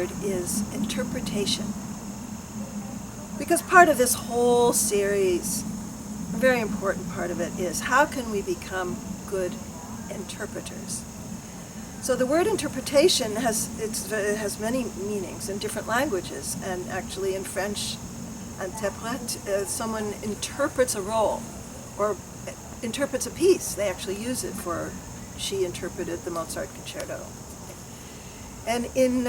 word is interpretation. Because part of this whole series, a very important part of it, is how can we become good interpreters? So the word interpretation has many meanings in different languages, and actually in French, interprète, someone interprets a role or interprets a piece. They actually use it for, she interpreted the Mozart concerto. And in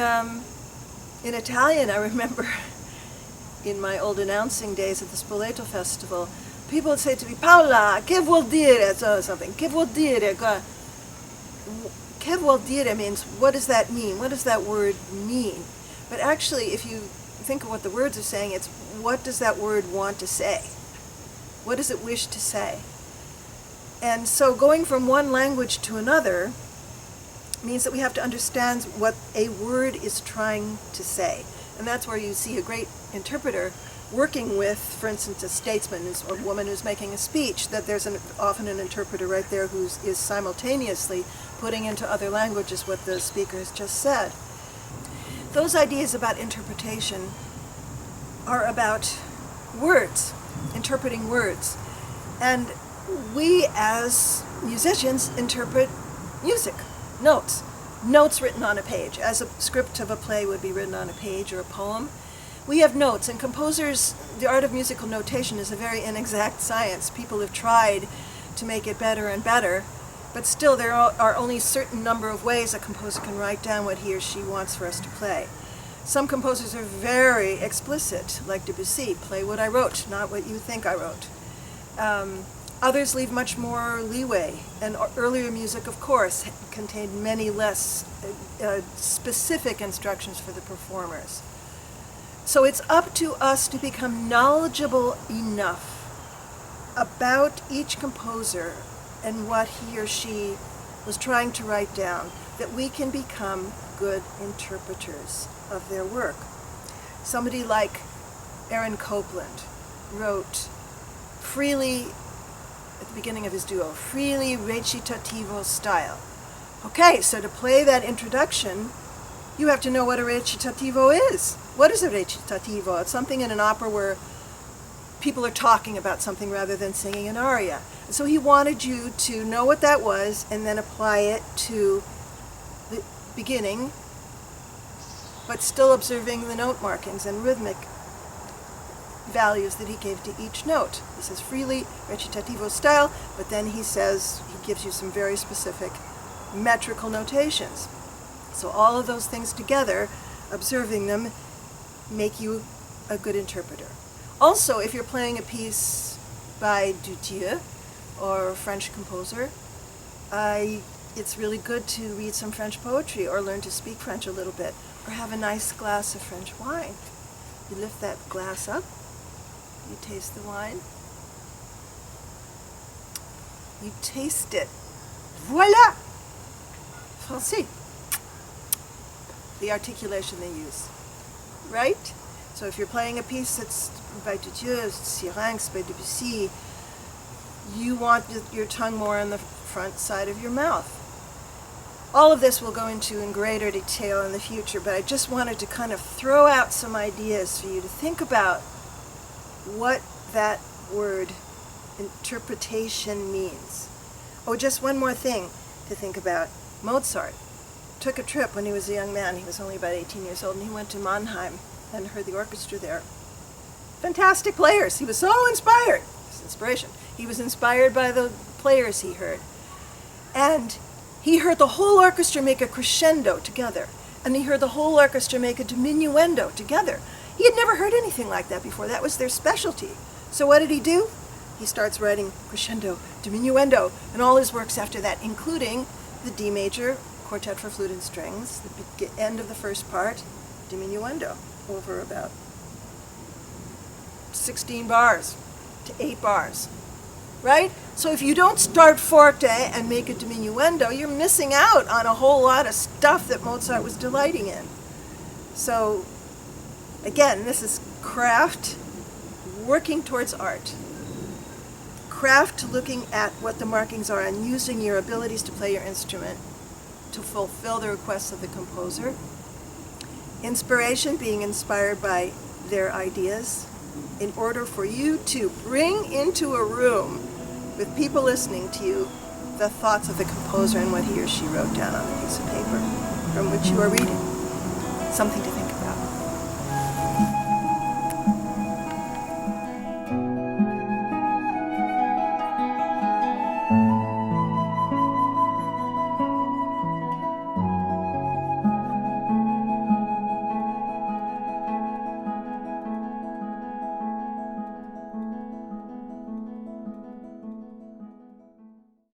Italian, I remember in my old announcing days at the Spoleto Festival, people would say to me, Paula, che vuol dire? So something, che vuol dire? Che vuol dire means, what does that mean? What does that word mean? But actually, if you think of what the words are saying, it's what does that word want to say? What does it wish to say? And so going from one language to another means that we have to understand what a word is trying to say. And that's where you see a great interpreter working with, for instance, a statesman or a woman who's making a speech, that there's often an interpreter right there who is simultaneously putting into other languages what the speaker has just said. Those ideas about interpretation are about words, interpreting words. And we as musicians interpret music, notes written on a page, as a script of a play would be written on a page or a poem. We have notes, and composers, the art of musical notation is a very inexact science. People have tried to make it better and better, but still there are only a certain number of ways a composer can write down what he or she wants for us to play. Some composers are very explicit, like Debussy, play what I wrote, not what you think I wrote. Others leave much more leeway, and earlier music, of course, contained many less specific instructions for the performers. So it's up to us to become knowledgeable enough about each composer and what he or she was trying to write down, that we can become good interpreters of their work. Somebody like Aaron Copland wrote freely, at the beginning of his duo, freely recitativo style. Okay, so to play that introduction, you have to know what a recitativo is. What is a recitativo? It's something in an opera where people are talking about something rather than singing an aria. And so he wanted you to know what that was and then apply it to the beginning, but still observing the note markings and rhythmic values that he gave to each note. He says freely recitativo style, but then he says, he gives you some very specific metrical notations. So all of those things together, observing them, make you a good interpreter. Also, if you're playing a piece by Duthieu or a French composer, it's really good to read some French poetry or learn to speak French a little bit, or have a nice glass of French wine. You lift that glass up, you taste the wine, you taste it. Voila! Français. The articulation they use, right? So if you're playing a piece that's by Duthieu, Syrinx, by Debussy, you want your tongue more on the front side of your mouth. All of this we'll go into in greater detail in the future, but I just wanted to kind of throw out some ideas for you to think about what that word interpretation means. Oh, just one more thing to think about. Mozart took a trip when he was a young man. He was only about 18 years old, and he went to Mannheim and heard the orchestra there. Fantastic players. He was so inspired. His inspiration. He was inspired by the players he heard. And he heard the whole orchestra make a crescendo together. And he heard the whole orchestra make a diminuendo together. He had never heard anything like that before. That was their specialty. So what did he do? He starts writing crescendo, diminuendo, and all his works after that, including the D major Quartet for Flute and Strings, the end of the first part, diminuendo, over about 16 bars to 8 bars, right? So if you don't start forte and make a diminuendo, you're missing out on a whole lot of stuff that Mozart was delighting in. So again, this is craft working towards art. Craft looking at what the markings are and using your abilities to play your instrument to fulfill the requests of the composer. Inspiration, being inspired by their ideas, in order for you to bring into a room with people listening to you the thoughts of the composer and what he or she wrote down on a piece of paper from which you are reading. Something to think